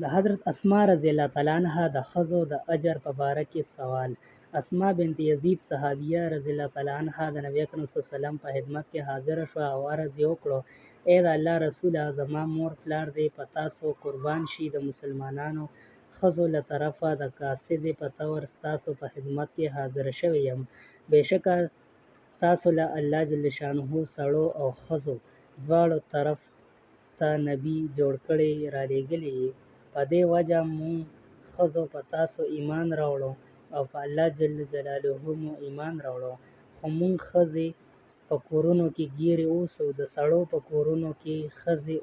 د حضرت اسماء رضی الله تعالی عنها د ښځو د اجر په باره کې سوال. اسماء بنت یزید صحابیه رضی الله تعالی عنها د نبی اکرم صلی الله علیه وسلم په خدمت کې حاضره شوه او عرض یې وکړو: ای د الله رسوله، زما مور پلار دې په تاسو قربان شي. د مسلمانانو ښځو له طرفه د قاصدې په طور ستاسو په خدمت کې حاضره شوې یم. بېشکه تاسو له الله جل شانه سړو او ښځو دواړو طرف ته نبي جوړ کړی رالېږلی یې. په دې وجه مونږ ښځو په تاسو ایمان راوړو او په الله جل جلاله مو ایمان راوړو. خو مونږ ښځې په کورونو کې ګیرې اوسو، د سړو په کورونو کې ښځې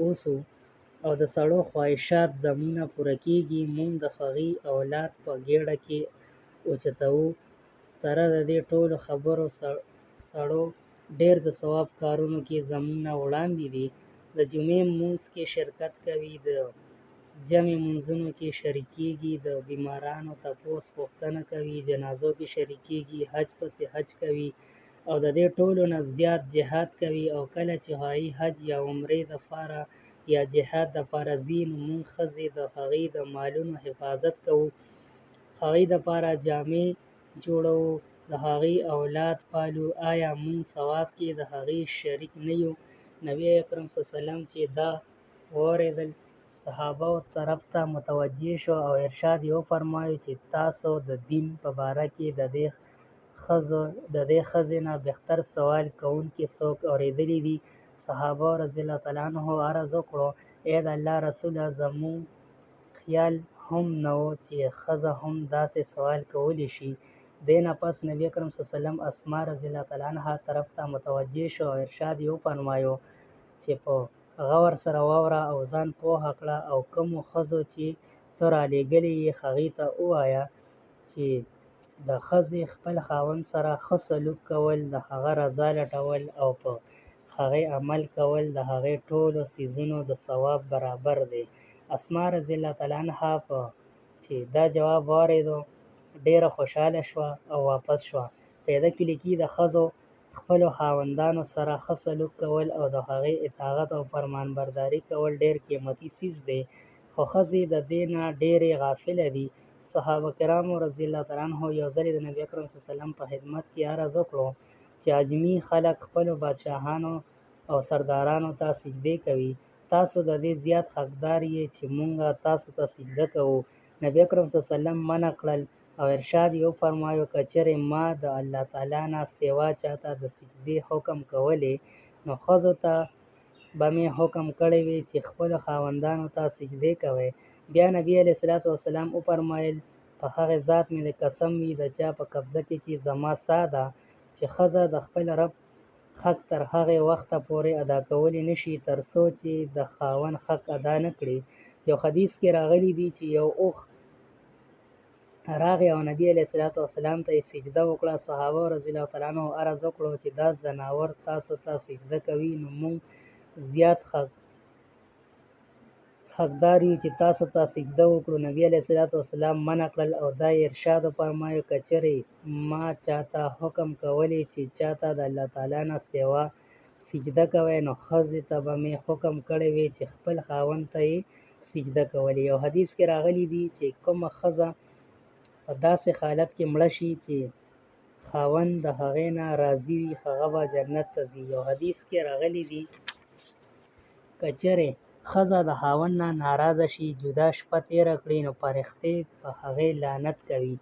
اوسو او د سړو خواهشات زمونه پوره کېږي. مونږ د هغې اولاد په ګېډه کې اوچتوو. سره د دې ټولو خبرو سړو ډېر د ثواب کارونو کې زمونه وړاندې دي. د جمعې لمونځ کې شرکت کوي، د جمع لمونځونو کې شریکېږي، د بیمارانو تپوس پوښتنه کوي، جنازو کې شریکېږي، حج پسې حج کوي او د دې ټولو نه زیات جهاد کوي. او کله چې هغې حج یا عمرې دپاره یا جهاد دپاره ځي، نو مونږ ښځې د هغې د مالونو حفاظت کوو، هغې دپاره جامې جوړوو، د هغې اولاد پالو. آیا مونږ ثواب کې د هغې شریک نه یو؟ نبي اکرم صلی الله علیه وسلم چې دا واورېدل، صحابه طرف ته متوجه شو او ارشاد یې وفرمایو چې تاسو د دین په باره کې د دې ښځې نه بهتر سوال کوونکي څوک اورېدلی دي؟ صحابه رضی الله تعالی عنهم عرض وکړو: ای د الله رسوله، زموږ خیال هم نه و چې ښځه هم داسې سوال کولی شي. دې نه پس نبي اکرم صلی الله علیه وسلم اسماء رضی الله تعالی عنها طرف ته متوجه شو او ارشاد یې وفرمایو چې په غور سره واوره او ځان پوهه کړه، او کومو ښځو چې ته رالېږلې یې هغې ته ووایه چې د ښځې خپل خاوند سره ښه سلوک کول، د هغه رضا لټول او په هغې عمل کول د هغې ټولو څیزونو د ثواب برابر دی. اسماء رضی الله تعالی عنها چې دا جواب واورېدو ډېره خوشحاله شوه او واپس شوه. په دې کې لیکي د ښځو خپلو خاوندانو سره ښه سلوک کول او د هغې اطاعت او فرمانبرداري کول ډېر قیمتي څیز دی، خو ښځې د دې نه ډېرې غافله دي. صحابه کرامو رضی الله تعالی عنهم یو ځل د نبي اکرم صلی الله علیه وسلم په خدمت کې عرض وکړو چې عجمي خلک خپلو بادشاهانو او سردارانو ته سجدې کوي، تاسو د دې زیات حقدار یې چې مونږ تاسو ته سجده کوو. نبي اکرم صلی الله علیه وسلم منع کړل او ارشاد یې وفرمایو: که چېرې ما د الله تعالی نه سوا چاته د سجدې حکم کولی، نو ښځو ته به مې حکم کړی وي چې خپلو خاوندانو ته سجدې کوئ. بیا نبي علیه الصلاة والسلام وفرمایل: په هغې ذات مې د قسم وي د چا په قبضه کې چې زما ساه ده، چې ښځه د خپل رب حق تر هغې وخته پورې ادا کولی نشي تر څو چې د خاوند حق ادا نه کړي. یو حدیث کې راغلی دی چې یو اوښ راغی او نبي علیه الصلاة والسلام ته یې سجده وکړه. صحابه رضی الله تعالی عنهم عرض وکړو چې دا ځناور تاسو ته سجده کوي، نو موږ زیات حقدار یو چې تاسو ته سجده وکړو. نبي علیه الصلاة والسلام منع کړل او دا یې ارشاد وفرمایو: که چېرې ما چاته حکم کولی چې چاته د الله تعالی نه سوا سجده کوئ، نو ښځې ته به مې حکم کړی وي چې خپل خاوند ته یې سجده کولی. یو حدیث کې راغلی دی چې کومه ښځه په داسې حالت کې مړه شي چې خاوند د هغې نه راضي وي، هغه به جنت ته ځي. یو حدیث کې راغلی دی که چېرې ښځه د خاوند نه ناراضه شي، جدا شپه تېره کړي، نو فرښتې په هغې لعنت کوي.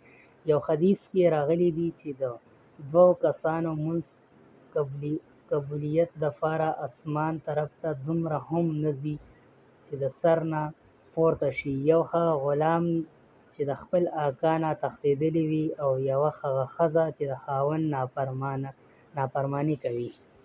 یو حدیث کې راغلی دی چې د دوو کسانو مونځ قبولیت دپاره اسمان طرف ته دومره هم نه ځي چې د سر نه پورته شي. یو هغه غلام چې د خپل آقا نه تښتېدلی وي او یوه هغه ښځه چې د خاوند نافرماني کوي.